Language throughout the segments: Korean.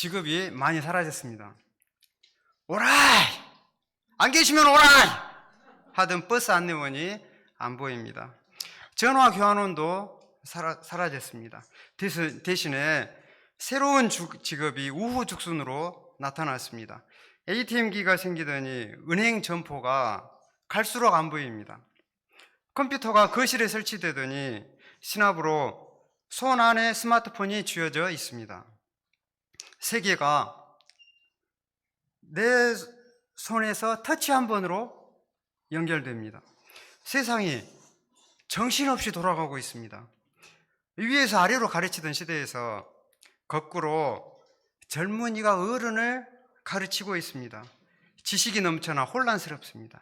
직업이 많이 사라졌습니다. 오라이! 안 계시면 오라이! 하던 버스 안내원이 안 보입니다. 전화 교환원도 사라졌습니다. 대신에 새로운 직업이 우후죽순으로 나타났습니다. ATM기가 생기더니 은행 점포가 갈수록 안 보입니다. 컴퓨터가 거실에 설치되더니 수납으로 손 안에 스마트폰이 쥐어져 있습니다. 세계가 내 손에서 터치 한 번으로 연결됩니다. 세상이 정신없이 돌아가고 있습니다. 위에서 아래로 가르치던 시대에서 거꾸로 젊은이가 어른을 가르치고 있습니다. 지식이 넘쳐나 혼란스럽습니다.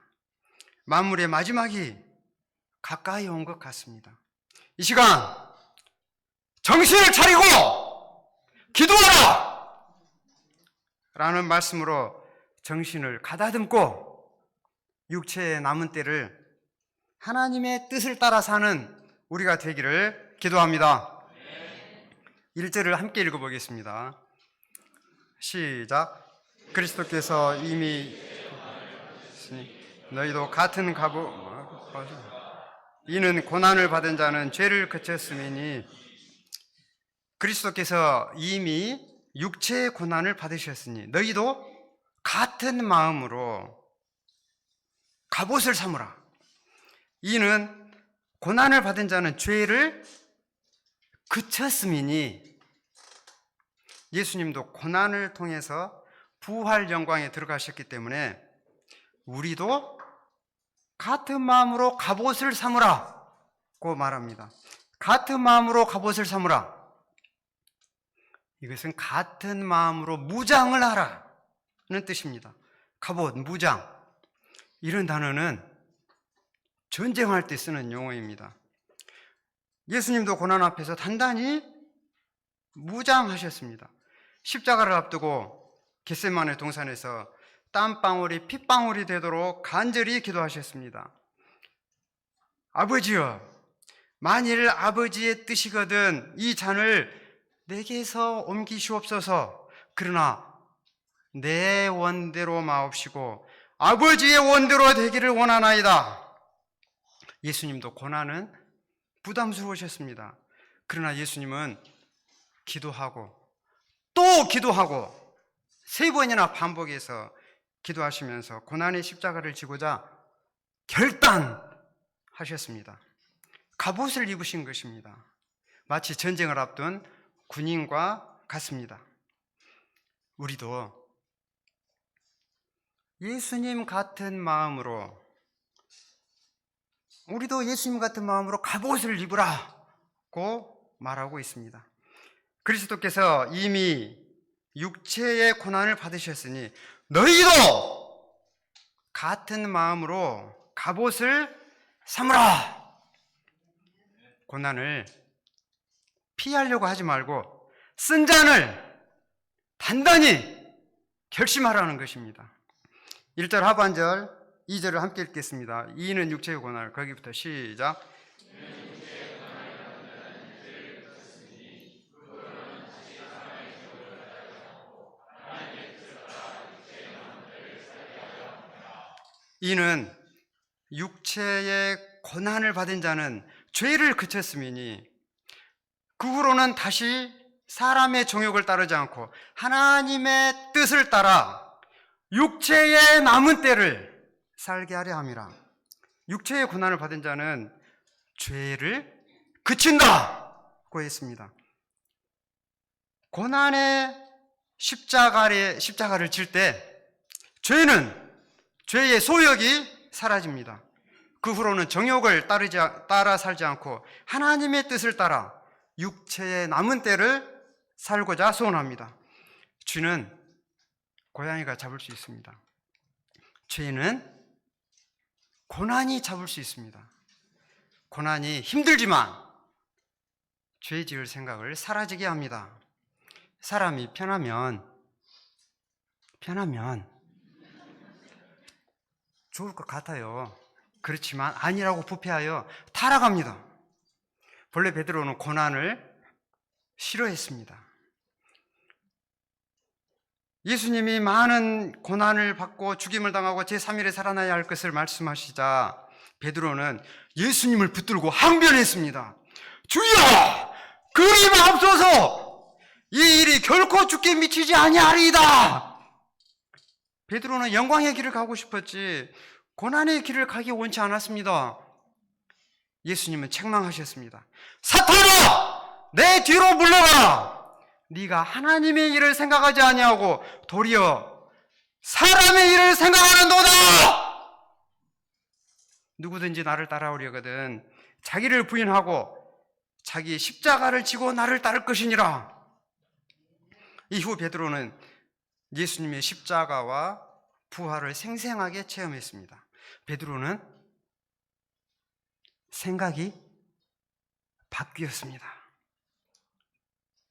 만물의 마지막이 가까이 온 것 같습니다. 이 시간 정신을 차리고 기도하라! 라는 말씀으로 정신을 가다듬고 육체의 남은 때를 하나님의 뜻을 따라 사는 우리가 되기를 기도합니다. 1절을 함께 읽어보겠습니다. 시작. 그리스도께서 이미 너희도 같은 이는 고난을 받은 자는 죄를 그쳤음이니 그리스도께서 이미 육체의 고난을 받으셨으니 너희도 같은 마음으로 갑옷을 삼으라. 이는 고난을 받은 자는 죄를 그쳤음이니 예수님도 고난을 통해서 부활 영광에 들어가셨기 때문에 우리도 같은 마음으로 갑옷을 삼으라고 말합니다. 같은 마음으로 갑옷을 삼으라. 이것은 같은 마음으로 무장을 하라는 뜻입니다. 갑옷, 무장. 이런 단어는 전쟁할 때 쓰는 용어입니다. 예수님도 고난 앞에서 단단히 무장하셨습니다. 십자가를 앞두고 겟세마네 동산에서 땀방울이 핏방울이 되도록 간절히 기도하셨습니다. 아버지여, 만일 아버지의 뜻이거든 이 잔을 내게서 옮기시옵소서. 그러나 내 원대로 마옵시고 아버지의 원대로 되기를 원하나이다. 예수님도 고난은 부담스러우셨습니다. 그러나 예수님은 기도하고 또 기도하고 3번이나 반복해서 기도하시면서 고난의 십자가를 지고자 결단하셨습니다. 갑옷을 입으신 것입니다. 마치 전쟁을 앞둔 군인과 같습니다. 우리도 예수님 같은 마음으로 갑옷을 입으라고 말하고 있습니다. 그리스도께서 이미 육체의 고난을 받으셨으니 너희도 같은 마음으로 갑옷을 삼으라. 고난을 피하려고 하지 말고 쓴 잔을 단단히 결심하라는 것입니다. 1절 하반절 2절을 함께 읽겠습니다. 이는 육체의 고난, 거기부터 시작. 이는 육체의 고난을 받은 자는 죄를 그쳤음이니 그 후로는 다시 사람의 정욕을 따르지 않고 하나님의 뜻을 따라 육체의 남은 때를 살게 하려 함이라. 육체의 고난을 받은 자는 죄를 그친다고 했습니다. 고난의 십자가를 질 때 죄의 소욕이 사라집니다. 그 후로는 정욕을 따라 살지 않고 하나님의 뜻을 따라 육체의 남은 때를 살고자 소원합니다. 쥐는 고양이가 잡을 수 있습니다. 죄는 고난이 잡을 수 있습니다. 고난이 힘들지만 죄 지을 생각을 사라지게 합니다. 사람이 편하면 좋을 것 같아요. 그렇지만 아니라고 부패하여 타락합니다. 본래 베드로는 고난을 싫어했습니다. 예수님이 많은 고난을 받고 죽임을 당하고 제3일에 살아나야 할 것을 말씀하시자 베드로는 예수님을 붙들고 항변했습니다. 주여, 그리 마옵소서. 이 일이 결코 죽게 미치지 아니하리이다. 베드로는 영광의 길을 가고 싶었지 고난의 길을 가기 원치 않았습니다. 예수님은 책망하셨습니다. 사탄아, 내 뒤로 물러가라. 네가 하나님의 일을 생각하지 아니하고 도리어 사람의 일을 생각하는도다. 누구든지 나를 따라오려거든 자기를 부인하고 자기 십자가를 지고 나를 따를 것이니라. 이후 베드로는 예수님의 십자가와 부활을 생생하게 체험했습니다. 베드로는 생각이 바뀌었습니다.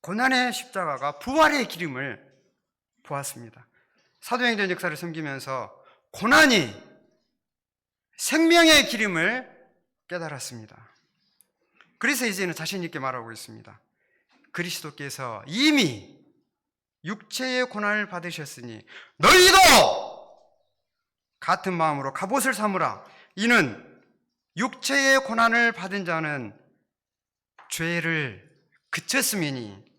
고난의 십자가가 부활의 기름을 보았습니다. 사도행전 역사를 섬기면서 고난이 생명의 기름을 깨달았습니다. 그래서 이제는 자신 있게 말하고 있습니다. 그리스도께서 이미 육체의 고난을 받으셨으니 너희도 같은 마음으로 갑옷을 삼으라. 이는 육체의 고난을 받은 자는 죄를 그쳤음이니.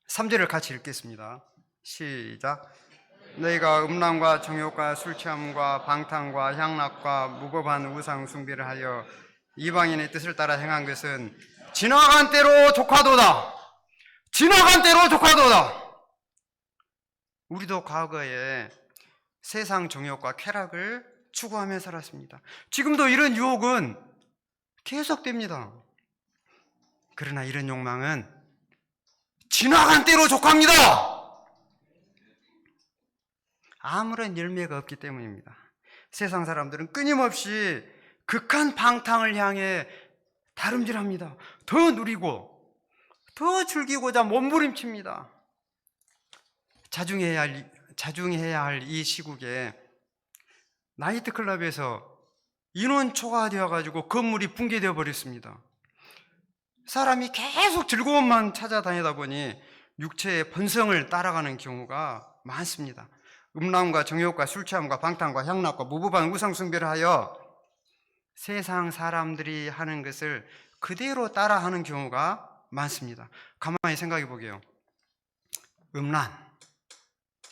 3절을 같이 읽겠습니다. 시작. 너희가 음란과 정욕과 술취함과 방탕과 향락과 무법한 우상 숭배를 하여 이방인의 뜻을 따라 행한 것은 지나간 때로 족하도다. 지나간 때로 족하도다. 우리도 과거에 세상 정욕과 쾌락을 추구하며 살았습니다. 지금도 이런 유혹은 계속됩니다. 그러나 이런 욕망은 지나간 때로 족합니다. 아무런 열매가 없기 때문입니다. 세상 사람들은 끊임없이 극한 방탕을 향해 다름질합니다. 더 누리고 더 즐기고자 몸부림칩니다. 자중해야 할 이 시국에 나이트클럽에서 인원 초과되어 가지고 건물이 붕괴되어 버렸습니다. 사람이 계속 즐거움만 찾아다니다 보니 육체의 본성을 따라가는 경우가 많습니다. 음란과 정욕과 술취함과 방탕과 향락과 무법한 우상 숭배를 하여 세상 사람들이 하는 것을 그대로 따라하는 경우가 많습니다. 가만히 생각해 보게요. 음란,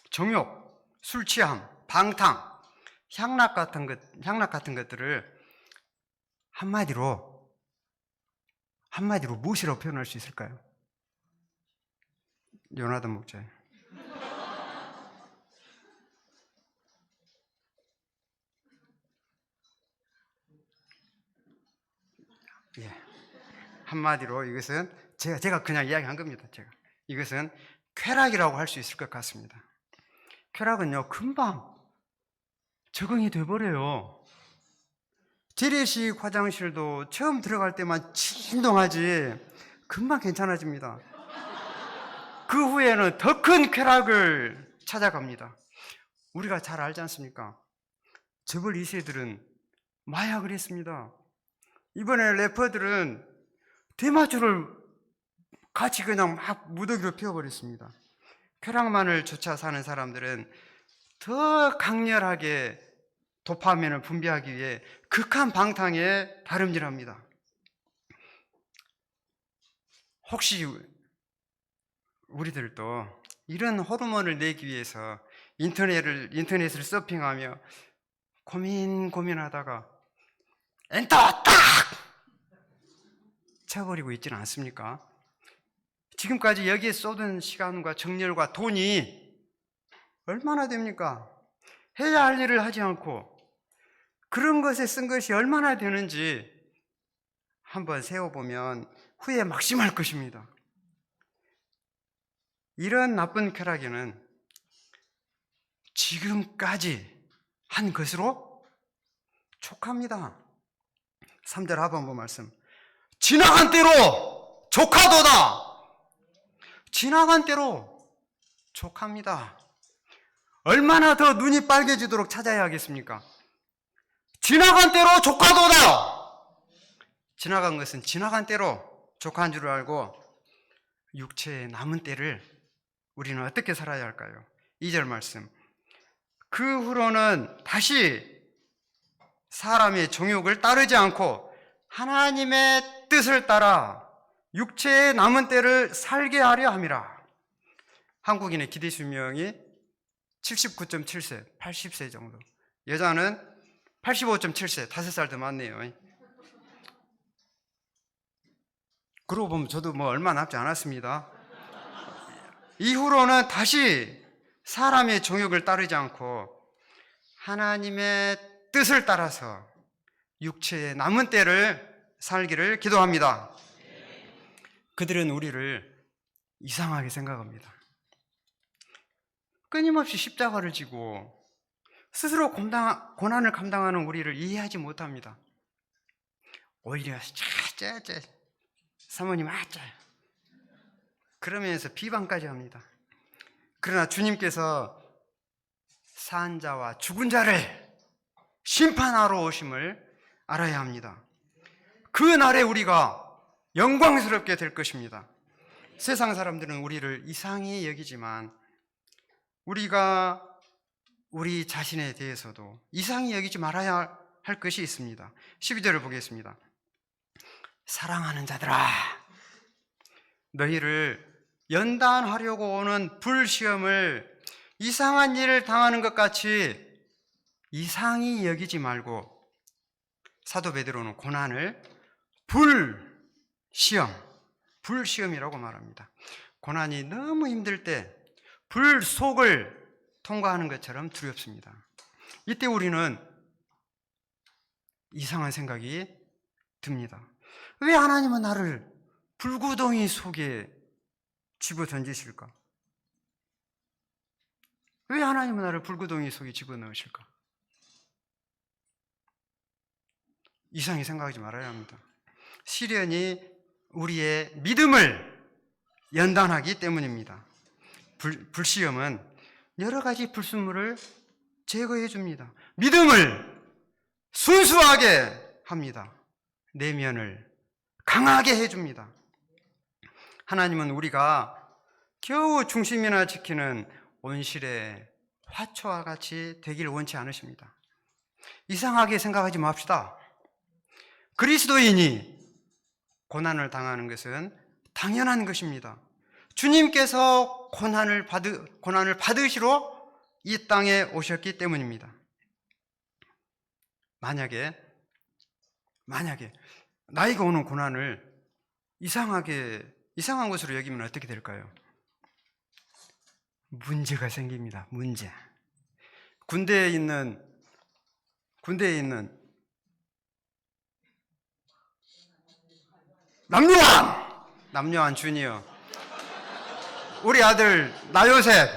정욕, 술취함, 방탕, 향락 같은 것들을 한마디로 무엇이라고 표현할 수 있을까요? 요나단 목자. 예. 한마디로 이것은 제가 그냥 이야기한 겁니다. 이것은 쾌락이라고 할 수 있을 것 같습니다. 쾌락은요, 금방 적응이 돼버려요. 재래식 화장실도 처음 들어갈 때만 진동하지 금방 괜찮아집니다. 그 후에는 더 큰 쾌락을 찾아갑니다. 우리가 잘 알지 않습니까? 저벌 2세들은 마약을 했습니다. 이번에 래퍼들은 대마초를 같이 그냥 막 무더기로 피워버렸습니다. 쾌락만을 쫓아 사는 사람들은 더 강렬하게 도파민을 분비하기 위해 극한 방탕에 다름질합니다. 혹시 우리들도 이런 호르몬을 내기 위해서 인터넷을 서핑하며 고민하다가 엔터 딱 쳐버리고 있지는 않습니까? 지금까지 여기에 쏟은 시간과 정열과 돈이 얼마나 됩니까? 해야 할 일을 하지 않고 그런 것에 쓴 것이 얼마나 되는지 한번 세워보면 후회 막심할 것입니다. 이런 나쁜 쾌락에는 지금까지 한 것으로 족합니다. 3절 하반부 말씀. 지나간 때로 족하도다. 지나간 때로 족합니다. 얼마나 더 눈이 빨개지도록 찾아야 하겠습니까? 지나간 때로 족하도다. 지나간 것은 지나간 때로 족한 줄 알고 육체의 남은 때를 우리는 어떻게 살아야 할까요? 2절 말씀. 그 후로는 다시 사람의 정욕을 따르지 않고 하나님의 뜻을 따라 육체의 남은 때를 살게 하려 함이라. 한국인의 기대 수명이 79.7세, 80세 정도. 여자는 85.7세, 5살 더 많네요. 그러고 보면 저도 뭐 얼마 남지 않았습니다. 이후로는 다시 사람의 정욕을 따르지 않고 하나님의 뜻을 따라서 육체의 남은 때를 살기를 기도합니다. 그들은 우리를 이상하게 생각합니다. 끊임없이 십자가를 지고 스스로 고난을 감당하는 우리를 이해하지 못합니다. 오히려 사모님 그러면서 비방까지 합니다. 그러나 주님께서 산 자와 죽은 자를 심판하러 오심을 알아야 합니다. 그 날에 우리가 영광스럽게 될 것입니다. 세상 사람들은 우리를 이상히 여기지만 우리가 우리 자신에 대해서도 이상히 여기지 말아야 할 것이 있습니다. 12절을 보겠습니다. 사랑하는 자들아, 너희를 연단하려고 오는 불시험을 이상한 일을 당하는 것 같이 이상히 여기지 말고, 사도 베드로는 고난을 불시험이라고 말합니다. 고난이 너무 힘들 때 불속을 통과하는 것처럼 두렵습니다. 이때 우리는 이상한 생각이 듭니다. 왜 하나님은 나를 불구덩이 속에 집어던지실까? 왜 하나님은 나를 불구덩이 속에 집어넣으실까? 이상히 생각하지 말아야 합니다. 시련이 우리의 믿음을 연단하기 때문입니다. 불시험은 여러 가지 불순물을 제거해 줍니다. 믿음을 순수하게 합니다. 내면을 강하게 해줍니다. 하나님은 우리가 겨우 중심이나 지키는 온실의 화초와 같이 되기를 원치 않으십니다. 이상하게 생각하지 맙시다. 그리스도인이 고난을 당하는 것은 당연한 것입니다. 주님께서 고난을 받으시러 이 땅에 오셨기 때문입니다. 만약에 나에게 오는 고난을 이상한 것으로 여기면 어떻게 될까요? 문제가 생깁니다. 문제. 군대에 있는 남요한 주니어, 우리 아들 나요셉,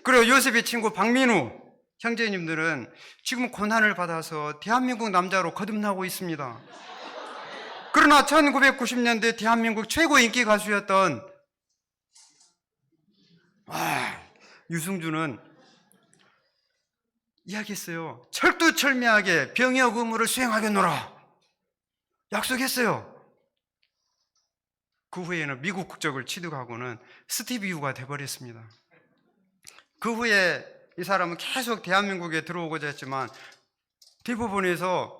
그리고 요셉의 친구 박민우 형제님들은 지금 고난을 받아서 대한민국 남자로 거듭나고 있습니다. 그러나 1990년대 대한민국 최고 인기 가수였던 유승준은 이야기했어요. 철두철미하게 병역 의무를 수행하겠노라 약속했어요. 그 후에는 미국 국적을 취득하고는 스티비 유가 돼버렸습니다. 그 후에 이 사람은 계속 대한민국에 들어오고자 했지만 대법원에서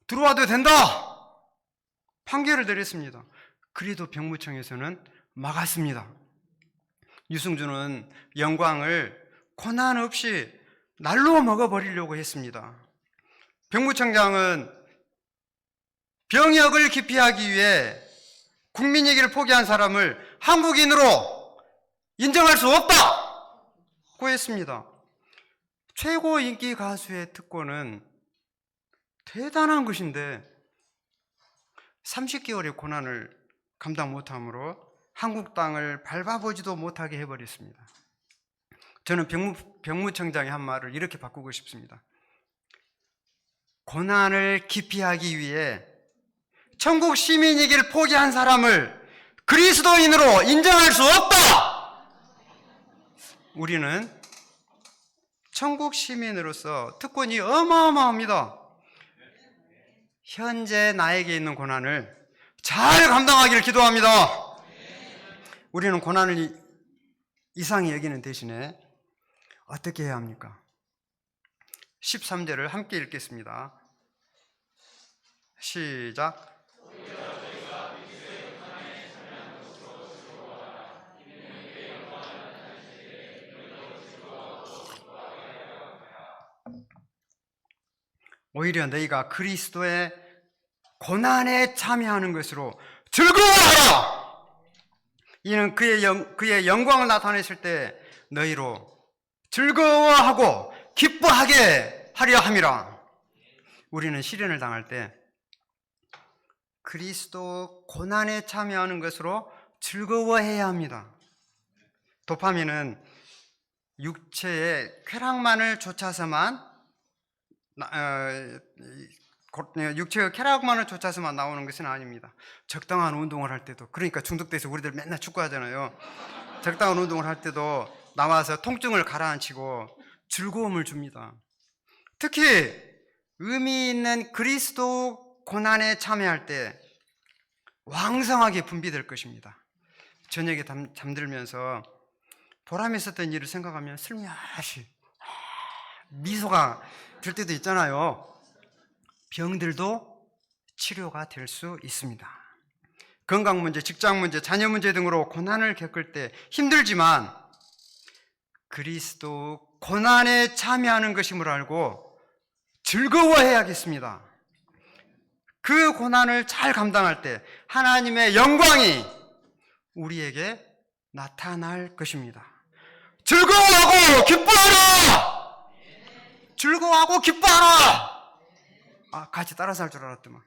들어와도 된다 판결을 내렸습니다. 그래도 병무청에서는 막았습니다. 유승준은 영광을 고난 없이 날로 먹어버리려고 했습니다. 병무청장은 병역을 기피하기 위해 국민이기를 포기한 사람을 한국인으로 인정할 수 없다고 했습니다. 최고 인기 가수의 특권은 대단한 것인데 30개월의 고난을 감당 못함으로 한국 땅을 밟아보지도 못하게 해버렸습니다. 저는 병무청장이 한 말을 이렇게 바꾸고 싶습니다. 고난을 기피하기 위해 천국 시민이기를 포기한 사람을 그리스도인으로 인정할 수 없다! 우리는 천국 시민으로서 특권이 어마어마합니다. 현재 나에게 있는 고난을 잘 감당하기를 기도합니다. 우리는 고난을 이상히 여기는 대신에 어떻게 해야 합니까? 13절을 함께 읽겠습니다. 시작. 오히려 너희가 그리스도의 고난에 참여하는 것으로 즐거워하라! 이는 그의 영광을 나타냈을 때 너희로 즐거워하고 기뻐하게 하려 함이라. 우리는 시련을 당할 때 그리스도 고난에 참여하는 것으로 즐거워해야 합니다. 도파민은 육체의 쾌락만을 쫓아서만 나오는 것은 아닙니다. 적당한 운동을 할 때도, 그러니까 중독돼서 우리들 맨날 축구하잖아요. 적당한 운동을 할 때도 나와서 통증을 가라앉히고 즐거움을 줍니다. 특히 의미 있는 그리스도 고난에 참여할 때 왕성하게 분비될 것입니다. 저녁에 잠들면서 보람 있었던 일을 생각하면 슬며시 미소가 들 때도 있잖아요. 병들도 치료가 될 수 있습니다. 건강 문제, 직장 문제, 자녀 문제 등으로 고난을 겪을 때 힘들지만 그리스도 고난에 참여하는 것임을 알고 즐거워해야겠습니다. 그 고난을 잘 감당할 때 하나님의 영광이 우리에게 나타날 것입니다. 즐거워하고 기뻐하라! 즐거워하고 기뻐하라! 같이 따라서 할 줄 알았더만.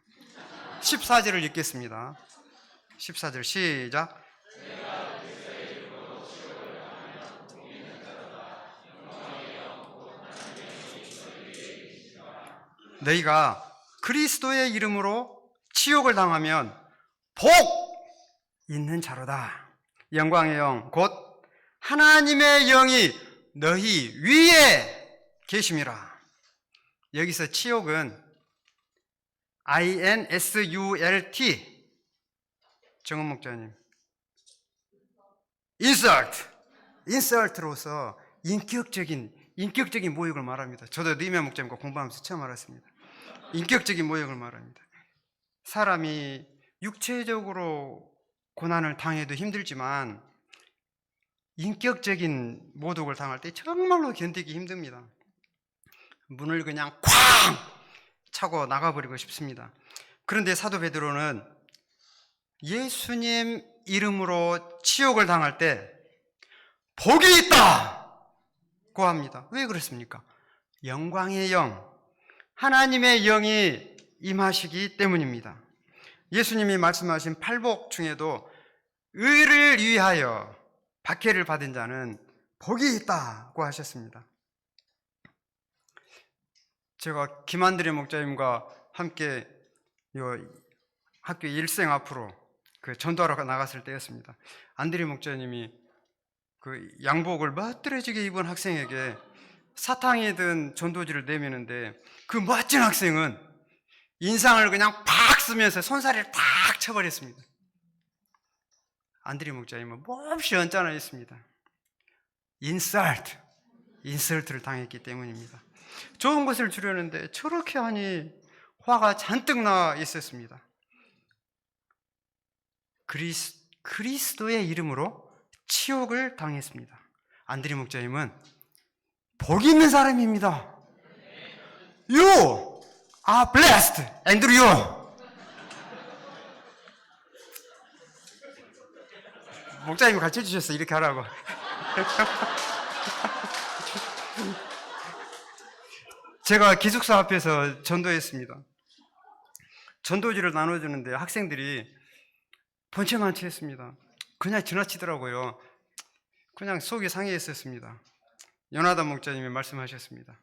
14절을 읽겠습니다. 14절 시작. 너희가 그리스도의 이름으로 치욕을 당하면 복 있는 자로다. 영광의 영 곧 하나님의 영이 너희 위에 계심이라. 여기서 치욕은 INSULT, 정은 목자님, 인설트로서 인격적인 모욕을 말합니다. 저도 느헤미야 목자님과 공부하면서 처음 알았습니다. 인격적인 모욕을 말합니다. 사람이 육체적으로 고난을 당해도 힘들지만 인격적인 모독을 당할 때 정말로 견디기 힘듭니다. 문을 그냥 쾅 차고 나가버리고 싶습니다. 그런데 사도 베드로는 예수님 이름으로 치욕을 당할 때 복이 있다고 합니다. 왜 그렇습니까? 영광의 영, 하나님의 영이 임하시기 때문입니다. 예수님이 말씀하신 팔복 중에도 의를 위하여 박해를 받은 자는 복이 있다고 하셨습니다. 제가 김한드레 목자님과 함께 학교 일생 앞으로 전도하러 나갔을 때였습니다. 안드레 목자님이 그 양복을 멋들어지게 입은 학생에게 사탕이 든 전도지를 내미는데 그 멋진 학생은 인상을 그냥 팍 쓰면서 손사래를 탁 쳐버렸습니다. 안드레 목자님은 몹시 언짢아했습니다. 인설트를 당했기 때문입니다. 좋은 것을 주려는데 저렇게 하니 화가 잔뜩 나 있었습니다. 그리스도의 이름으로 치욕을 당했습니다. 안드레 목자님은 복 있는 사람입니다. You are blessed, Andrew. 목자님이 가르쳐 주셨어요. 이렇게 하라고. 제가 기숙사 앞에서 전도했습니다. 전도지를 나눠주는데 학생들이 번체만치 했습니다. 그냥 지나치더라고요. 그냥 속이 상해했었습니다. 요나단 목자님이 말씀하셨습니다.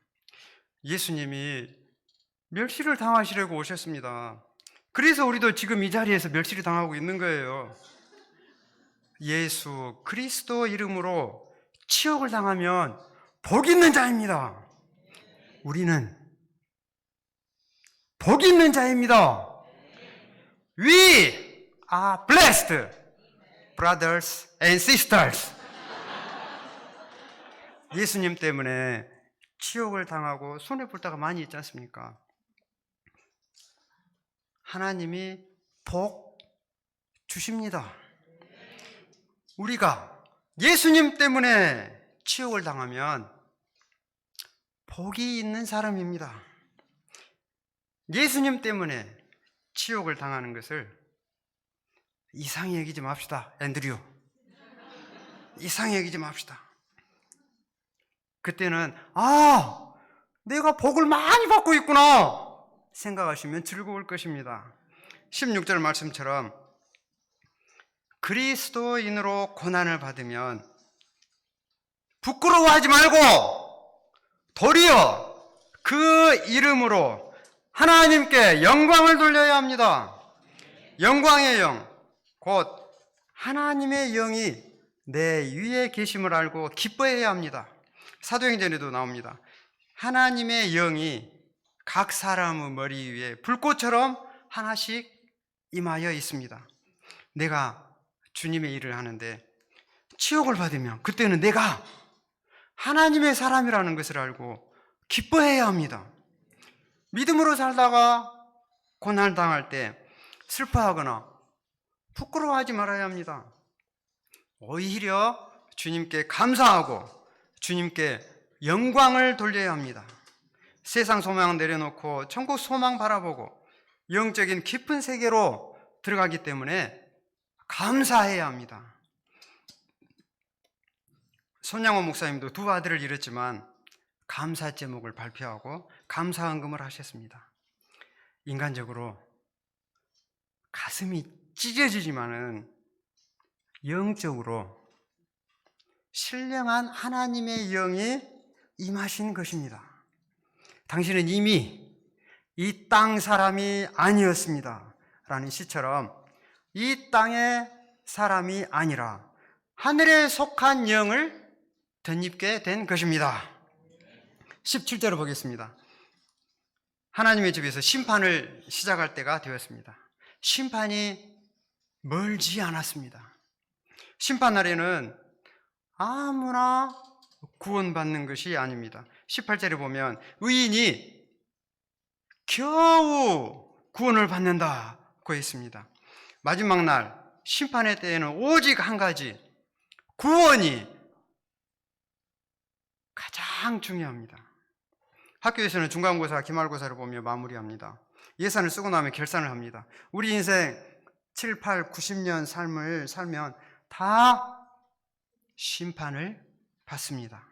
예수님이 멸시를 당하시려고 오셨습니다. 그래서 우리도 지금 이 자리에서 멸시를 당하고 있는 거예요. 예수 그리스도 이름으로 치욕을 당하면 복 있는 자입니다. 우리는 복 있는 자입니다. We are blessed brothers and sisters. 예수님 때문에 치욕을 당하고 손해볼 때가 많이 있지 않습니까? 하나님이 복 주십니다. 우리가 예수님 때문에 치욕을 당하면 복이 있는 사람입니다. 예수님 때문에 치욕을 당하는 것을 이상히 여기지 맙시다. 앤드류, 이상히 여기지 맙시다. 그때는 내가 복을 많이 받고 있구나 생각하시면 즐거울 것입니다. 16절 말씀처럼 그리스도인으로 고난을 받으면 부끄러워하지 말고 도리어 그 이름으로 하나님께 영광을 돌려야 합니다. 영광의 영, 곧 하나님의 영이 내 위에 계심을 알고 기뻐해야 합니다. 사도행전에도 나옵니다. 하나님의 영이 각 사람의 머리 위에 불꽃처럼 하나씩 임하여 있습니다. 내가 주님의 일을 하는데 치욕을 받으면 그때는 내가 하나님의 사람이라는 것을 알고 기뻐해야 합니다. 믿음으로 살다가 고난당할 때 슬퍼하거나 부끄러워하지 말아야 합니다. 오히려 주님께 감사하고 주님께 영광을 돌려야 합니다. 세상 소망 내려놓고 천국 소망 바라보고 영적인 깊은 세계로 들어가기 때문에 감사해야 합니다. 손양호 목사님도 두 아들을 잃었지만 감사 제목을 발표하고 감사헌금을 하셨습니다. 인간적으로 가슴이 찢어지지만은 영적으로 신령한 하나님의 영이 임하신 것입니다. 당신은 이미 이 땅 사람이 아니었습니다 라는 시처럼 이 땅의 사람이 아니라 하늘에 속한 영을 덧입게 된 것입니다. 17절을 보겠습니다. 하나님의 집에서 심판을 시작할 때가 되었습니다. 심판이 멀지 않았습니다. 심판날에는 아무나 구원받는 것이 아닙니다. 18절에 보면 의인이 겨우 구원을 받는다고 했습니다. 마지막 날 심판의 때에는 오직 한 가지, 구원이 가장 중요합니다. 학교에서는 중간고사, 기말고사를 보며 마무리합니다. 예산을 쓰고 나면 결산을 합니다. 우리 인생 7, 8, 90년 삶을 살면 다 심판을 받습니다.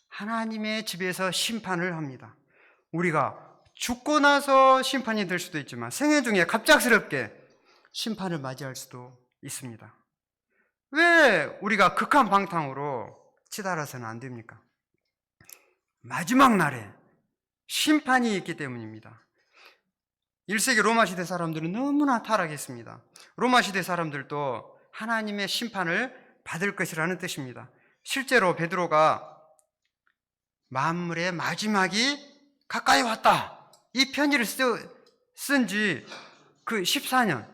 하나님의 집에서 심판을 합니다. 우리가 죽고 나서 심판이 될 수도 있지만 생애 중에 갑작스럽게 심판을 맞이할 수도 있습니다. 왜 우리가 극한 방탕으로 치달아서는 안 됩니까? 마지막 날에 심판이 있기 때문입니다. 1세기 로마 시대 사람들은 너무나 타락했습니다. 로마 시대 사람들도 하나님의 심판을 받을 것이라는 뜻입니다. 실제로 베드로가 만물의 마지막이 가까이 왔다, 이 편지를 쓴 지 14년,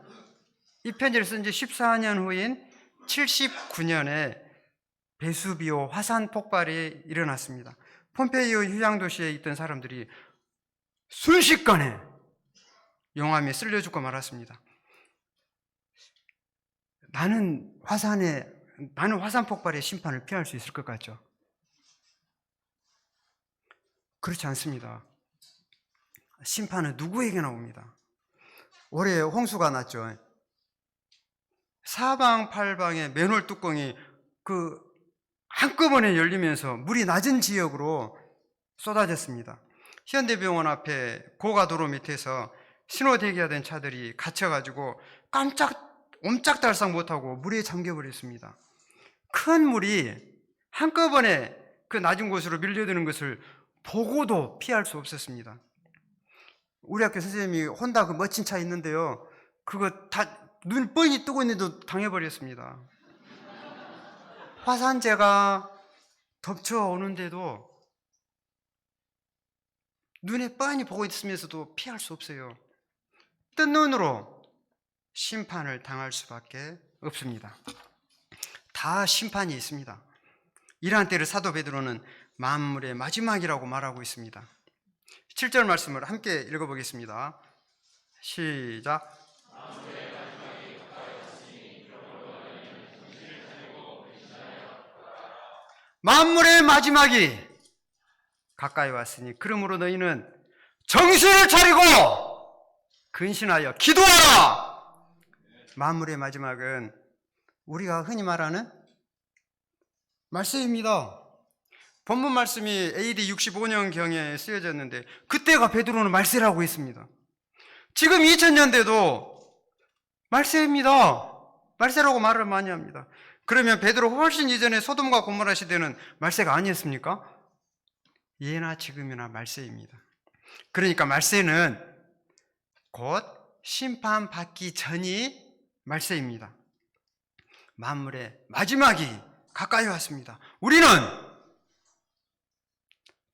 이 편지를 쓴 지 14년 후인 79년에 베수비오 화산 폭발이 일어났습니다. 폼페이오 휴양도시에 있던 사람들이 순식간에 용암에 쓸려 죽고 말았습니다. 나는 화산 폭발의 심판을 피할 수 있을 것 같죠? 그렇지 않습니다. 심판은 누구에게나 옵니다. 올해 홍수가 났죠. 사방팔방의 맨홀 뚜껑이 한꺼번에 열리면서 물이 낮은 지역으로 쏟아졌습니다. 현대병원 앞에 고가도로 밑에서 신호 대기하던 차들이 갇혀가지고 옴짝달싹 못하고 물에 잠겨버렸습니다. 큰 물이 한꺼번에 그 낮은 곳으로 밀려드는 것을 보고도 피할 수 없었습니다. 우리 학교 선생님이 혼다 그 멋진 차 있는데요, 그거 다 눈 뻔히 뜨고 있는데도 당해버렸습니다. 화산재가 덮쳐오는데도 눈에 뻔히 보고 있으면서도 피할 수 없어요. 뜬 눈으로 심판을 당할 수밖에 없습니다. 다 심판이 있습니다. 이러한 때를 사도 베드로는 만물의 마지막이라고 말하고 있습니다. 7절 말씀을 함께 읽어보겠습니다. 시작. 만물의 마지막이 가까이 왔으니 그러므로 너희는 정신을 차리고 근신하여 기도하라. 만물의 마지막은 우리가 흔히 말하는 말세입니다. 본문 말씀이 AD 65년경에 쓰여졌는데 그때가 베드로는 말세라고 했습니다. 지금 2000년대도 말세입니다. 말세라고 말을 많이 합니다. 그러면 베드로 훨씬 이전에 소돔과 고모라 시대는 말세가 아니었습니까? 예나 지금이나 말세입니다. 그러니까 말세는 곧 심판받기 전이 말세입니다. 만물의 마지막이 가까이 왔습니다. 우리는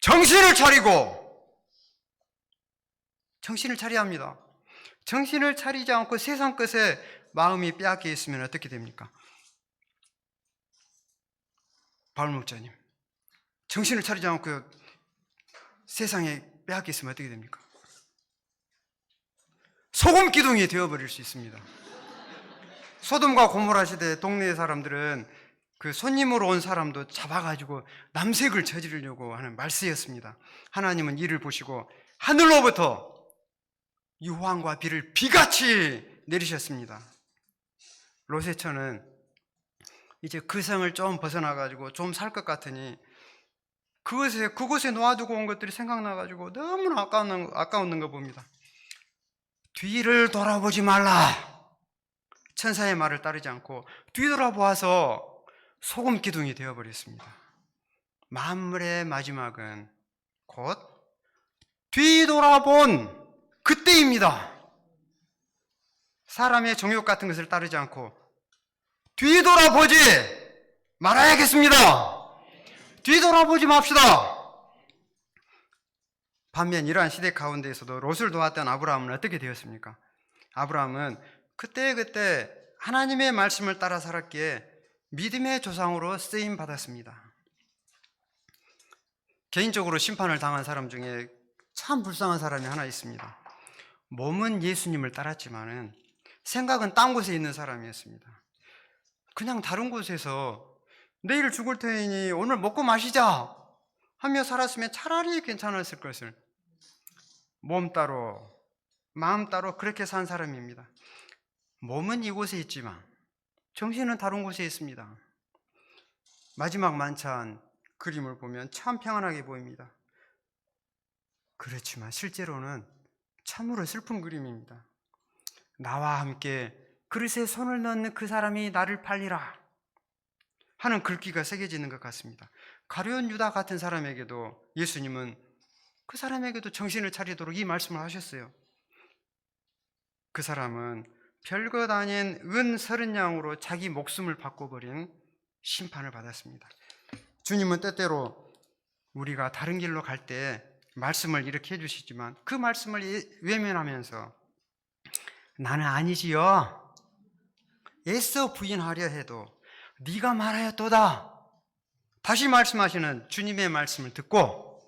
정신을 차려야 합니다. 정신을 차리지 않고 세상 것에 마음이 빼앗겨 있으면 어떻게 됩니까? 바울 목자님, 정신을 차리지 않고 세상에 빼앗겨 있으면 어떻게 됩니까? 소금 기둥이 되어버릴 수 있습니다. 소돔과 고모라 시대 동네의 사람들은 그 손님으로 온 사람도 잡아가지고 남색을 저지르려고 하는 말세였습니다. 하나님은 이를 보시고 하늘로부터 유황과 비를 비같이 내리셨습니다. 롯의 이제 그 성을 좀 벗어나가지고 좀 살 것 같으니 그곳에 놓아두고 온 것들이 생각나가지고 너무나 아까운 거 봅니다. 뒤를 돌아보지 말라. 천사의 말을 따르지 않고 뒤돌아보아서 소금 기둥이 되어버렸습니다. 만물의 마지막은 곧 뒤돌아본 그때입니다. 사람의 정욕 같은 것을 따르지 않고 뒤돌아보지 말아야겠습니다. 뒤돌아보지 맙시다. 반면 이러한 시대 가운데에서도 롯을 도왔던 아브라함은 어떻게 되었습니까? 아브라함은 그때 하나님의 말씀을 따라 살았기에 믿음의 조상으로 쓰임 받았습니다. 개인적으로 심판을 당한 사람 중에 참 불쌍한 사람이 하나 있습니다. 몸은 예수님을 따랐지만은 생각은 딴 곳에 있는 사람이었습니다. 그냥 다른 곳에서 내일 죽을 테니 오늘 먹고 마시자 하며 살았으면 차라리 괜찮았을 것을 몸 따로 마음 따로 그렇게 산 사람입니다. 몸은 이곳에 있지만 정신은 다른 곳에 있습니다. 마지막 만찬 그림을 보면 참 평안하게 보입니다. 그렇지만 실제로는 참으로 슬픈 그림입니다. 나와 함께 그릇에 손을 넣는 그 사람이 나를 팔리라 하는 글귀가 새겨지는 것 같습니다. 가룟 유다 같은 사람에게도 예수님은 그 사람에게도 정신을 차리도록 이 말씀을 하셨어요. 그 사람은 별것 아닌 은 30냥으로 자기 목숨을 바꿔버린 심판을 받았습니다. 주님은 때때로 우리가 다른 길로 갈 때 말씀을 이렇게 해주시지만 그 말씀을 외면하면서 나는 아니지요. 애써 부인하려 해도 네가 말하였도다. 다시 말씀하시는 주님의 말씀을 듣고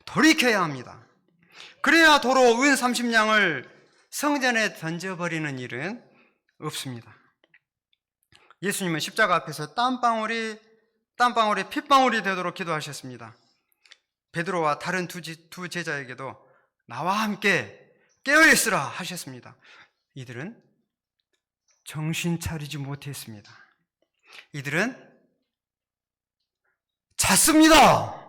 돌이켜야 합니다. 그래야 도로 은 30냥을 성전에 던져버리는 일은 없습니다. 예수님은 십자가 앞에서 땀방울이 핏방울이 되도록 기도하셨습니다. 베드로와 다른 두 제자에게도 나와 함께 깨어있으라 하셨습니다. 이들은 정신 차리지 못했습니다. 이들은 잤습니다.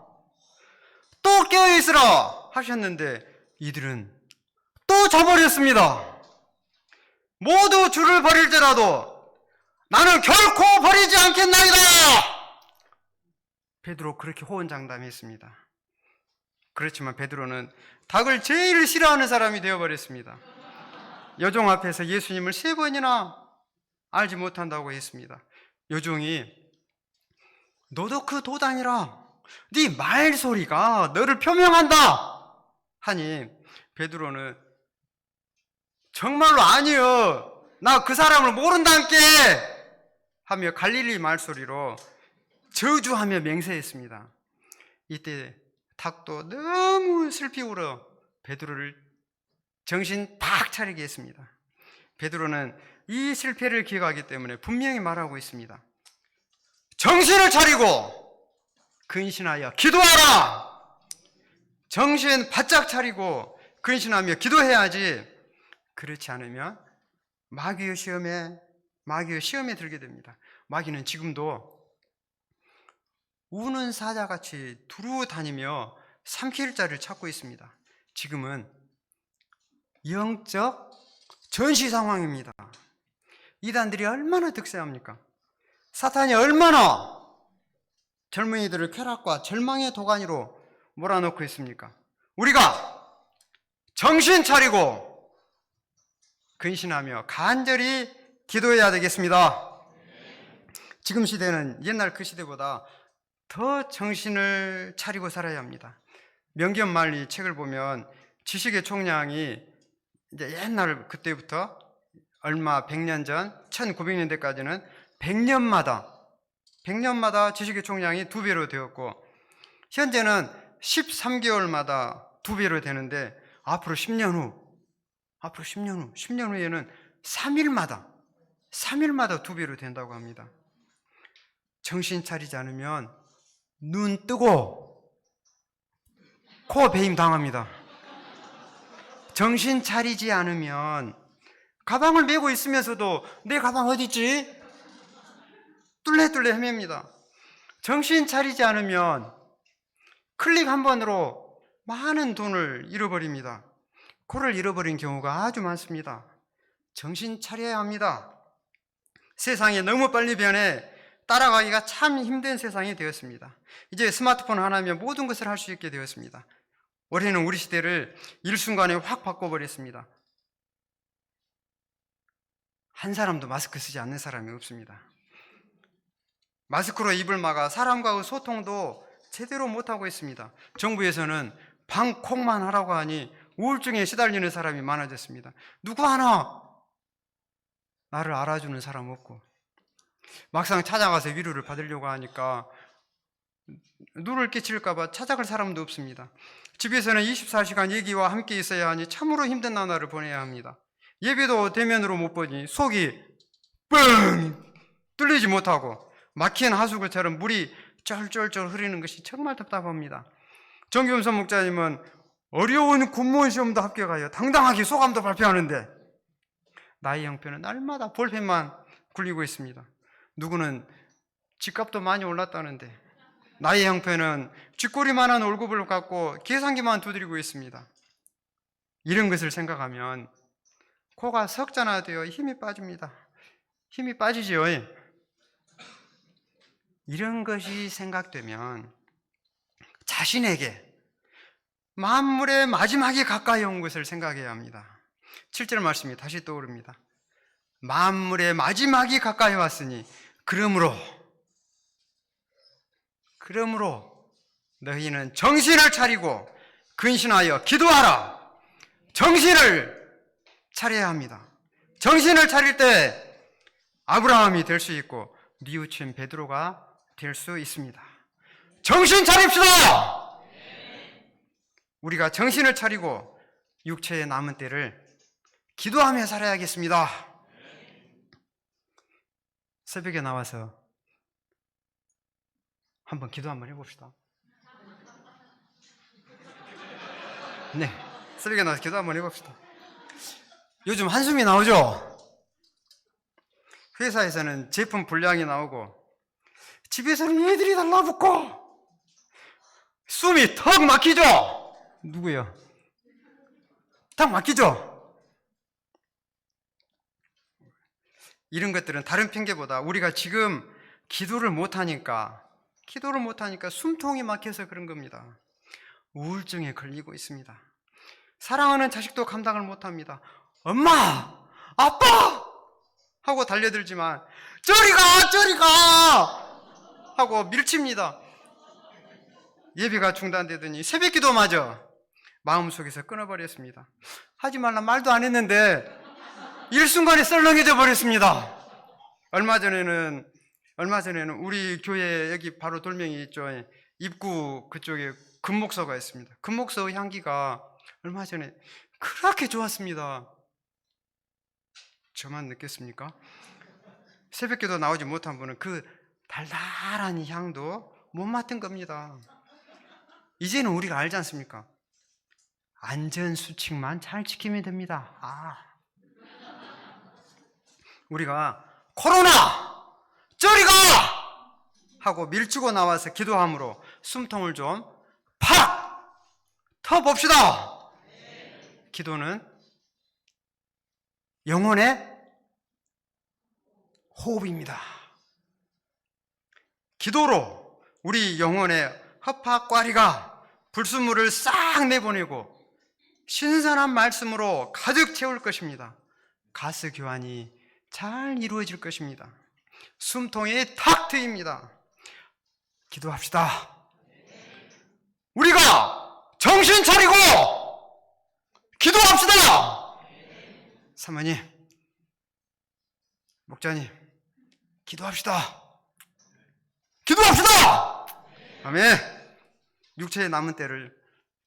또 깨어있으라 하셨는데 이들은 또 자버렸습니다. 모두 주를 버릴지라도 나는 결코 버리지 않겠나이다. 베드로 그렇게 호언장담했습니다. 그렇지만 베드로는 닭을 제일 싫어하는 사람이 되어버렸습니다. 여종 앞에서 예수님을 3번이나 알지 못한다고 했습니다. 여종이 너도 그 도단이라 네 말소리가 너를 표명한다 하니 베드로는 정말로 아니요 나 그 사람을 모른다니까 하며 갈릴리 말소리로 저주하며 맹세했습니다. 이때 닭도 너무 슬피 울어 베드로를 정신 딱 차리게 했습니다. 베드로는 이 실패를 기억하기 때문에 분명히 말하고 있습니다. 정신을 차리고 근신하여 기도하라. 정신 바짝 차리고 근신하며 기도해야지. 그렇지 않으면 마귀의 시험에 들게 됩니다. 마귀는 지금도 우는 사자같이 두루 다니며 삼킬 자를 찾고 있습니다. 지금은 영적 전시 상황입니다. 이단들이 얼마나 득세합니까? 사탄이 얼마나 젊은이들을 쾌락과 절망의 도가니로 몰아넣고 있습니까? 우리가 정신 차리고 근신하며 간절히 기도해야 되겠습니다. 지금 시대는 옛날 그 시대보다 더 정신을 차리고 살아야 합니다. 명견말리 책을 보면 지식의 총량이 이제 옛날 그때부터 얼마 100년 전 1900년대까지는 100년마다 지식의 총량이 2배로 되었고 현재는 13개월마다 2배로 되는데 앞으로 10년 후에는 3일마다 2배로 된다고 합니다. 정신 차리지 않으면 눈 뜨고 코 배임 당합니다. 정신 차리지 않으면 가방을 메고 있으면서도 내 가방 어디 있지? 뚫레뚫레 헤맵니다. 정신 차리지 않으면 클릭 한 번으로 많은 돈을 잃어버립니다. 코를 잃어버린 경우가 아주 많습니다. 정신 차려야 합니다. 세상이 너무 빨리 변해 따라가기가 참 힘든 세상이 되었습니다. 이제 스마트폰 하나면 모든 것을 할 수 있게 되었습니다. 올해는 우리 시대를 일순간에 확 바꿔버렸습니다. 한 사람도 마스크 쓰지 않는 사람이 없습니다. 마스크로 입을 막아 사람과의 소통도 제대로 못하고 있습니다. 정부에서는 방콕만 하라고 하니 우울증에 시달리는 사람이 많아졌습니다. 누구 하나 나를 알아주는 사람 없고 막상 찾아가서 위로를 받으려고 하니까 누를 끼칠까 봐 찾아갈 사람도 없습니다. 집에서는 24시간 얘기와 함께 있어야 하니 참으로 힘든 나날을 보내야 합니다. 예배도 대면으로 못 보니 속이 뻥 뚫리지 못하고 막힌 하수구처럼 물이 쩔쩔쩔 흐르는 것이 정말 답답합니다. 정규훈 목자님은 어려운 공무원 시험도 합격하여 당당하게 소감도 발표하는데 나의 형편은 날마다 볼펜만 굴리고 있습니다. 누구는 집값도 많이 올랐다는데 나의 형편은 쥐꼬리만한 월급을 갖고 계산기만 두드리고 있습니다. 이런 것을 생각하면 코가 석잔화되어 힘이 빠집니다. 힘이 빠지죠. 이런 것이 생각되면 자신에게 만물의 마지막에 가까이 온 것을 생각해야 합니다. 7절 말씀이 다시 떠오릅니다. 만물의 마지막이 가까이 왔으니 그러므로 너희는 정신을 차리고 근신하여 기도하라. 정신을 차려야 합니다. 정신을 차릴 때 아브라함이 될 수 있고 뉘우친 베드로가 될 수 있습니다. 정신 차립시다. 우리가 정신을 차리고 육체의 남은 때를 기도하며 살아야겠습니다. 새벽에 나와서 한번 기도 한번 해봅시다. 네, 새벽에 나와서 기도 한번 해봅시다. 요즘 한숨이 나오죠? 회사에서는 제품 불량이 나오고 집에서는 애들이 달라붙고 숨이 턱 막히죠? 누구요? 턱 막히죠? 이런 것들은 다른 핑계보다 우리가 지금 기도를 못하니까 숨통이 막혀서 그런 겁니다. 우울증에 걸리고 있습니다. 사랑하는 자식도 감당을 못합니다. 엄마! 아빠! 하고 달려들지만 저리 가! 하고 밀칩니다. 예배가 중단되더니 새벽기도마저 마음속에서 끊어버렸습니다. 하지 말란 말도 안 했는데 일순간에 썰렁해져 버렸습니다. 얼마 전에는 얼마 전에는 우리 교회 여기 바로 돌멩이 있죠. 입구 그쪽에 금목서가 있습니다. 금목서 향기가 얼마 전에 그렇게 좋았습니다. 저만 느꼈습니까? 새벽기도 나오지 못한 분은 그 달달한 향도 못 맡은 겁니다. 이제는 우리가 알지 않습니까? 안전수칙만 잘 지키면 됩니다. 우리가 코로나 저리 가! 하고 밀치고 나와서 기도함으로 숨통을 좀 팍! 터봅시다. 기도는 영혼의 호흡입니다. 기도로 우리 영혼의 허파과리가 불순물을 싹 내보내고 신선한 말씀으로 가득 채울 것입니다. 가스 교환이 잘 이루어질 것입니다. 숨통이 탁 트입니다. 기도합시다. 우리가 정신 차리고 기도합시다. 사모님, 목자님, 기도합시다. 기도합시다. 아멘. 육체의 남은 때를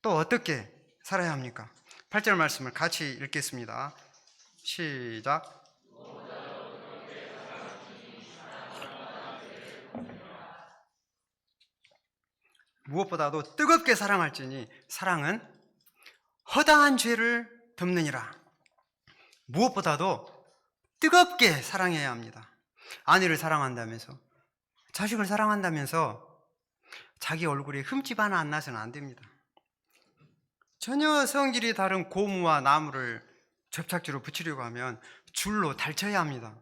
또 어떻게 살아야 합니까? 8절 말씀을 같이 읽겠습니다. 시작. 무엇보다도 뜨겁게 사랑할지니 사랑은 허다한 죄를 덮느니라. 무엇보다도 뜨겁게 사랑해야 합니다. 아내를 사랑한다면서, 자식을 사랑한다면서 자기 얼굴에 흠집 하나 안 나서는 안 됩니다. 전혀 성질이 다른 고무와 나무를 접착제로 붙이려고 하면 줄로 달쳐야 합니다.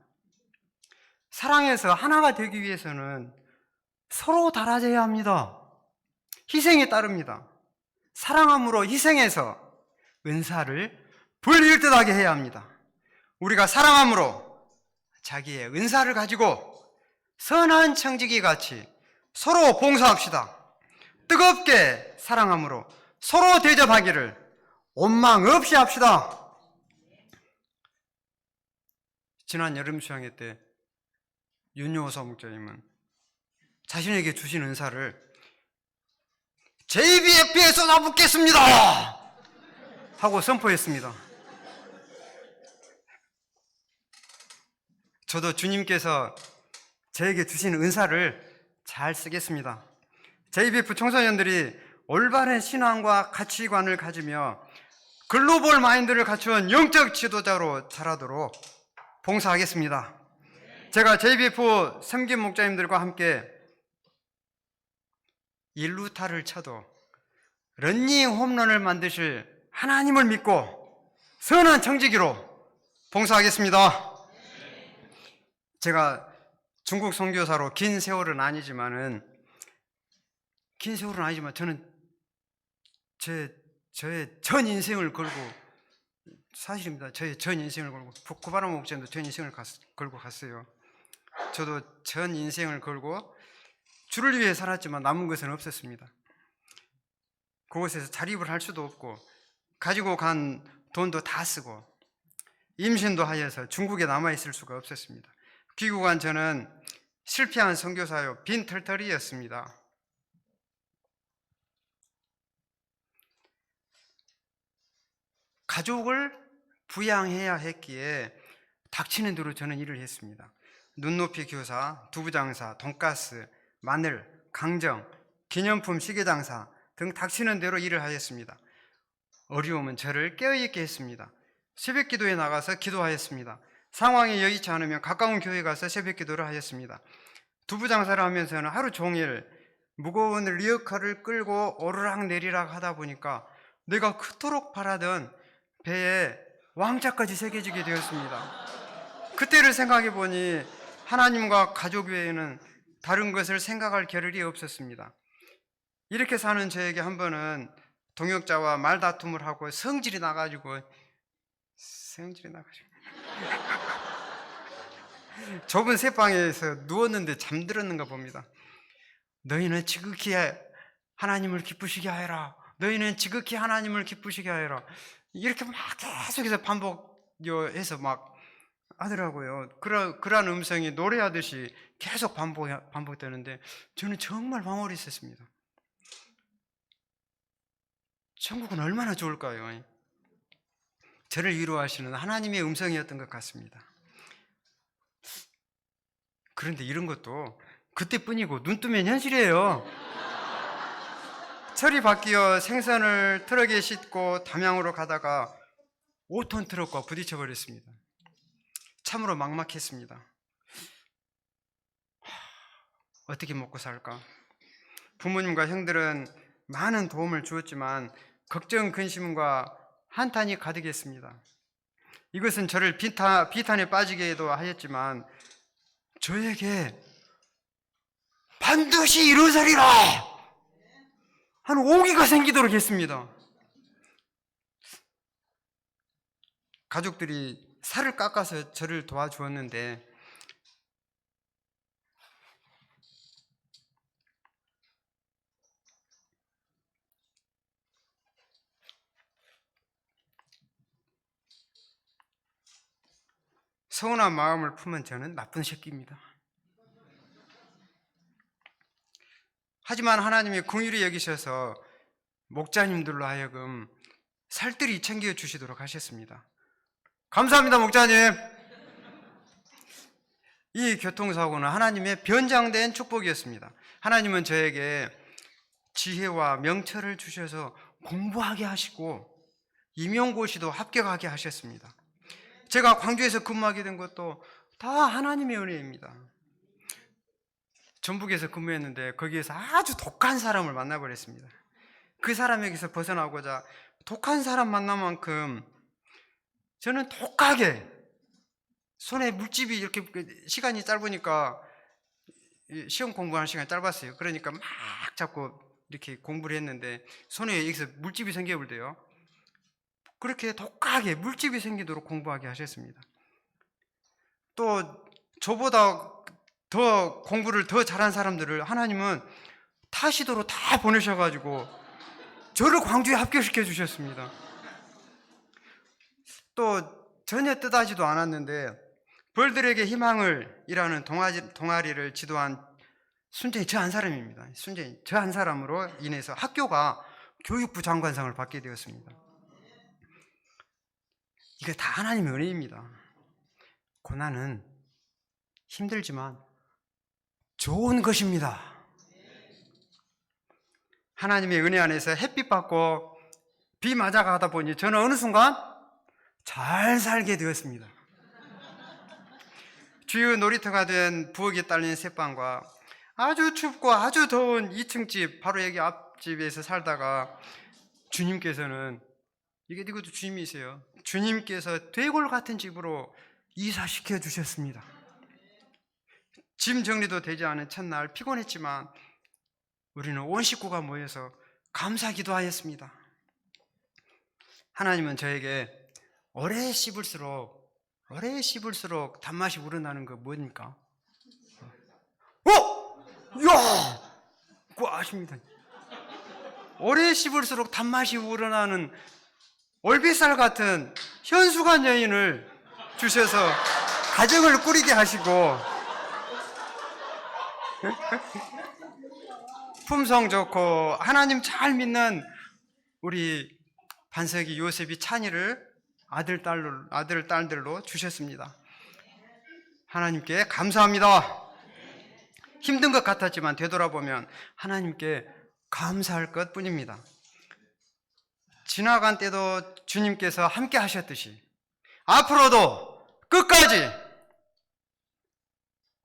사랑해서 하나가 되기 위해서는 서로 달아져야 합니다. 희생이 따릅니다. 사랑함으로 희생해서 은사를 불일듯하게 해야 합니다. 우리가 사랑함으로 자기의 은사를 가지고 선한 청지기 같이 서로 봉사합시다. 뜨겁게 사랑함으로 서로 대접하기를 원망 없이 합시다. 지난 여름 수양회 때 윤여호 목자님은 자신에게 주신 은사를 JBF에 쏟아붓겠습니다 하고 선포했습니다. 저도 주님께서 저에게 주신 은사를 잘 쓰겠습니다. JBF 청소년들이 올바른 신앙과 가치관을 가지며 글로벌 마인드를 갖춘 영적 지도자로 자라도록 봉사하겠습니다. 제가 JBF 섬김 목자님들과 함께 일루타를 쳐도 런닝 홈런을 만드실 하나님을 믿고 선한 청지기로 봉사하겠습니다. 제가 중국 선교사로 긴 세월은 아니지만 저는 저의 전 인생을 걸고, 사실입니다. 저의 전 인생을 걸고, 구바람 목자님도 전 인생을 걸고 갔어요. 저도 전 인생을 걸고 주를 위해 살았지만 남은 것은 없었습니다. 그곳에서 자립을 할 수도 없고 가지고 간 돈도 다 쓰고 임신도 하여서 중국에 남아있을 수가 없었습니다. 귀국한 저는 실패한 선교사요 빈털터리였습니다. 가족을 부양해야 했기에 닥치는 대로 저는 일을 했습니다. 눈높이 교사, 두부장사, 돈가스, 마늘, 강정, 기념품 시계장사 등 닥치는 대로 일을 하였습니다. 어려움은 저를 깨어있게 했습니다. 새벽기도에 나가서 기도하였습니다. 상황이 여의치 않으면 가까운 교회 가서 새벽기도를 하였습니다. 두부장사를 하면서는 하루 종일 무거운 리어카를 끌고 오르락내리락 하다 보니까 내가 그토록 바라던 배에 왕자까지 새겨지게 되었습니다. 그때를 생각해 보니 하나님과 가족 외에는 다른 것을 생각할 겨를이 없었습니다. 이렇게 사는 저에게 한 번은 동역자와 말다툼을 하고 성질이 나가지고 좁은 새방에서 누웠는데 잠들었는가 봅니다. 너희는 지극히 하나님을 기쁘시게 하여라. 너희는 지극히 하나님을 기쁘시게 하여라. 이렇게 막 계속해서 반복해서 막 하더라고요. 그러한 음성이 노래하듯이 계속 반복되는데 저는 정말 황홀했었습니다. 천국은 얼마나 좋을까요? 저를 위로하시는 하나님의 음성이었던 것 같습니다. 그런데 이런 것도 그때뿐이고 눈 뜨면 현실이에요. 철이 바뀌어 생선을 트럭에 싣고 담양으로 가다가 5톤 트럭과 부딪혀 버렸습니다. 참으로 막막했습니다. 어떻게 먹고 살까? 부모님과 형들은 많은 도움을 주었지만 걱정, 근심과 한탄이 가득했습니다. 이것은 저를 비탄에 빠지게도 하였지만 저에게 반드시 이루어지리라 하는 오기가 생기도록 했습니다. 가족들이 살을 깎아서 저를 도와주었는데 서운한 마음을 품은 저는 나쁜 새끼입니다. 하지만 하나님이 긍휼히 여기셔서 목자님들로 하여금 살뜰히 챙겨주시도록 하셨습니다. 감사합니다, 목자님. 이 교통사고는 하나님의 변장된 축복이었습니다. 하나님은 저에게 지혜와 명철을 주셔서 공부하게 하시고 임용고시도 합격하게 하셨습니다. 제가 광주에서 근무하게 된 것도 다 하나님의 은혜입니다. 전북에서 근무했는데 거기에서 아주 독한 사람을 만나버렸습니다. 그 사람에게서 벗어나고자 독한 사람 만난 만큼 저는 독하게 손에 물집이 이렇게 시간이 짧으니까 시험 공부하는 시간이 짧았어요. 그러니까 막 자꾸 이렇게 공부를 했는데 손에 여기서 물집이 생겨버려요. 그렇게 독하게 물집이 생기도록 공부하게 하셨습니다. 또 저보다 더 공부를 더 잘한 사람들을 하나님은 타시도로 다 보내셔가지고 저를 광주에 합격시켜 주셨습니다. 또 전혀 뜻하지도 않았는데 벌들에게 희망을 이라는 동아리를 지도한 순전히 저 한 사람입니다. 순전히 저 한 사람으로 인해서 학교가 교육부 장관상을 받게 되었습니다. 이게 다 하나님의 은혜입니다. 고난은 힘들지만 좋은 것입니다. 하나님의 은혜 안에서 햇빛 받고 비 맞아 가다 보니 저는 어느 순간 잘 살게 되었습니다. 주요 놀이터가 된 부엌에 딸린 새빵과 아주 춥고 아주 더운 2층 집, 바로 여기 앞집에서 살다가 주님께서는, 이것도 주님이세요. 주님께서 대골 같은 집으로 이사시켜 주셨습니다. 짐 정리도 되지 않은 첫날 피곤했지만 우리는 온 식구가 모여서 감사 기도하였습니다. 하나님은 저에게 오래 씹을수록 단맛이 우러나는 거 뭡니까? 야! 그거 아십니다. 오래 씹을수록 단맛이 우러나는 올빗살 같은 현수간 여인을 주셔서 가정을 꾸리게 하시고 품성 좋고 하나님 잘 믿는 우리 반석이, 요셉이, 찬이를 아들, 딸들로 주셨습니다. 하나님께 감사합니다. 힘든 것 같았지만 되돌아보면 하나님께 감사할 것 뿐입니다. 지나간 때도 주님께서 함께 하셨듯이 앞으로도 끝까지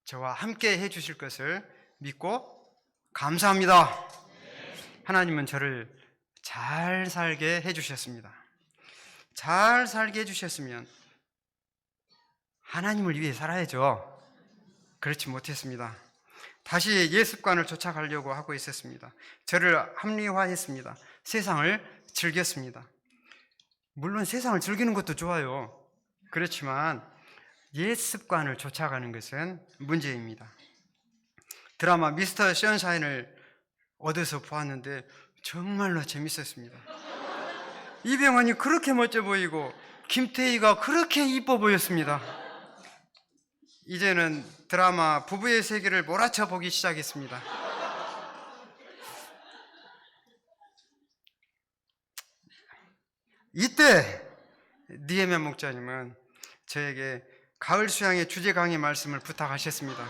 저와 함께 해주실 것을 믿고 감사합니다. 하나님은 저를 잘 살게 해주셨습니다. 잘 살게 해주셨으면 하나님을 위해 살아야죠. 그렇지 못했습니다. 다시 옛 습관을 쫓아가려고 하고 있었습니다. 저를 합리화했습니다. 세상을 즐겼습니다. 물론 세상을 즐기는 것도 좋아요. 그렇지만 옛 습관을 쫓아가는 것은 문제입니다. 드라마 미스터 선샤인을 얻어서 보았는데 정말로 재밌었습니다. 이병헌이 그렇게 멋져 보이고 김태희가 그렇게 이뻐 보였습니다. 이제는 드라마 부부의 세계를 몰아쳐 보기 시작했습니다. 이때 니에메 목자님은 저에게 가을 수양의 주제 강의 말씀을 부탁하셨습니다.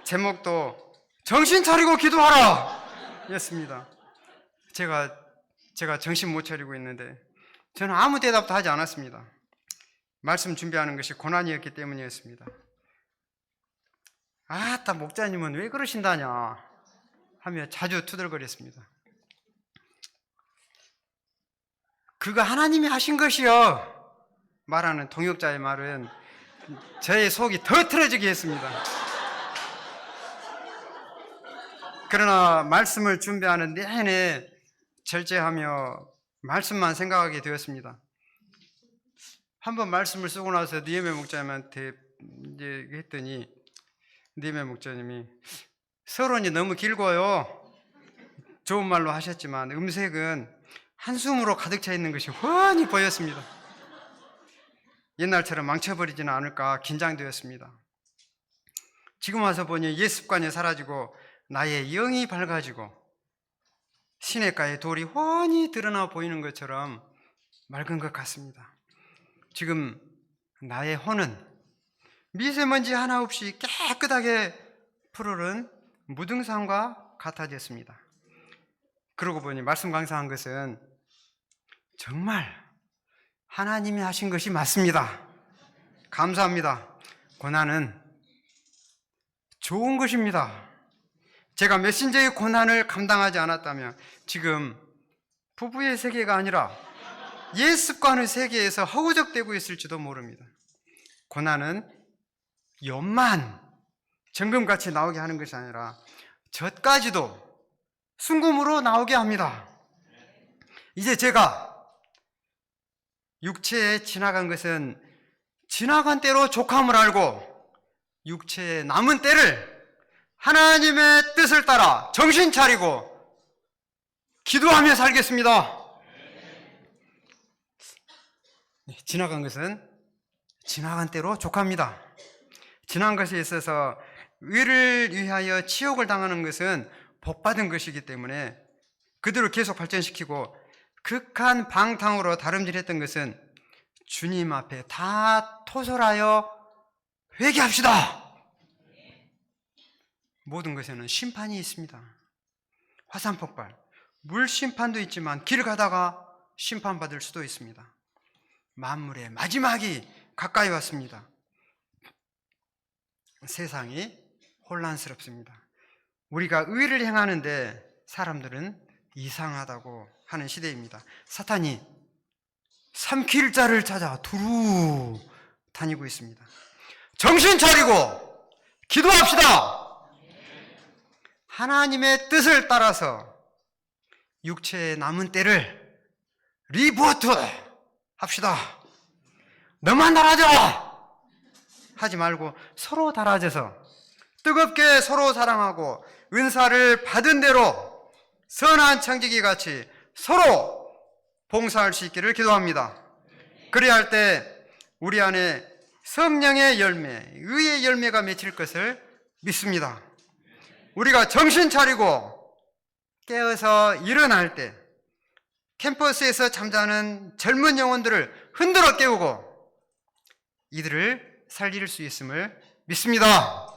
제목도 정신 차리고 기도하라 였습니다. 제가 정신 못 차리고 있는데 저는 아무 대답도 하지 않았습니다. 말씀 준비하는 것이 고난이었기 때문이었습니다. 아따 목자님은 왜 그러신다냐 하며 자주 투덜거렸습니다. 그거 하나님이 하신 것이요 말하는 동역자의 말은 저의 속이 더 틀어지게 했습니다. 그러나 말씀을 준비하는 내내 절제하며 말씀만 생각하게 되었습니다. 한번 말씀을 쓰고 나서 니에메 목자님한테 이제 했더니 니에메 목자님이 서론이 너무 길고요. 좋은 말로 하셨지만 음색은 한숨으로 가득 차 있는 것이 훤히 보였습니다. 옛날처럼 망쳐버리지는 않을까 긴장되었습니다. 지금 와서 보니 옛 습관이 사라지고 나의 영이 밝아지고 시냇가의 돌이 훤히 드러나 보이는 것처럼 맑은 것 같습니다. 지금 나의 혼은 미세먼지 하나 없이 깨끗하게 푸르른 무등산과 같아졌습니다. 그러고 보니 말씀 강사한 것은 정말 하나님이 하신 것이 맞습니다. 감사합니다. 고난은 좋은 것입니다. 제가 메신저의 고난을 감당하지 않았다면 지금 부부의 세계가 아니라 옛 습관의 세계에서 허우적대고 있을지도 모릅니다. 고난은 연만 정금같이 나오게 하는 것이 아니라 젖까지도 순금으로 나오게 합니다. 이제 제가 육체에 지나간 것은 지나간 때로 족함을 알고 육체에 남은 때를 하나님의 뜻을 따라 정신 차리고 기도하며 살겠습니다. 지나간 것은 지나간 때로 족합니다. 지난 것에 있어서 의를 위하여 치욕을 당하는 것은 복받은 것이기 때문에 그대로 계속 발전시키고 극한 방탕으로 다름질했던 것은 주님 앞에 다 토설하여 회개합시다. 모든 것에는 심판이 있습니다. 화산폭발, 물심판도 있지만 길 가다가 심판받을 수도 있습니다. 만물의 마지막이 가까이 왔습니다. 세상이 혼란스럽습니다. 우리가 의를 행하는데 사람들은 이상하다고 하는 시대입니다. 사탄이 삼킬 자를 찾아 두루 다니고 있습니다. 정신 차리고 기도합시다. 하나님의 뜻을 따라서 육체의 남은 때를 리부트 합시다. 너만 달아져 하지 말고 서로 달아져서 뜨겁게 서로 사랑하고 은사를 받은 대로 선한 청지기 같이 서로 봉사할 수 있기를 기도합니다. 그래야 할 때 우리 안에 성령의 열매, 의의 열매가 맺힐 것을 믿습니다. 우리가 정신 차리고 깨어서 일어날 때 캠퍼스에서 잠자는 젊은 영혼들을 흔들어 깨우고 이들을 살릴 수 있음을 믿습니다.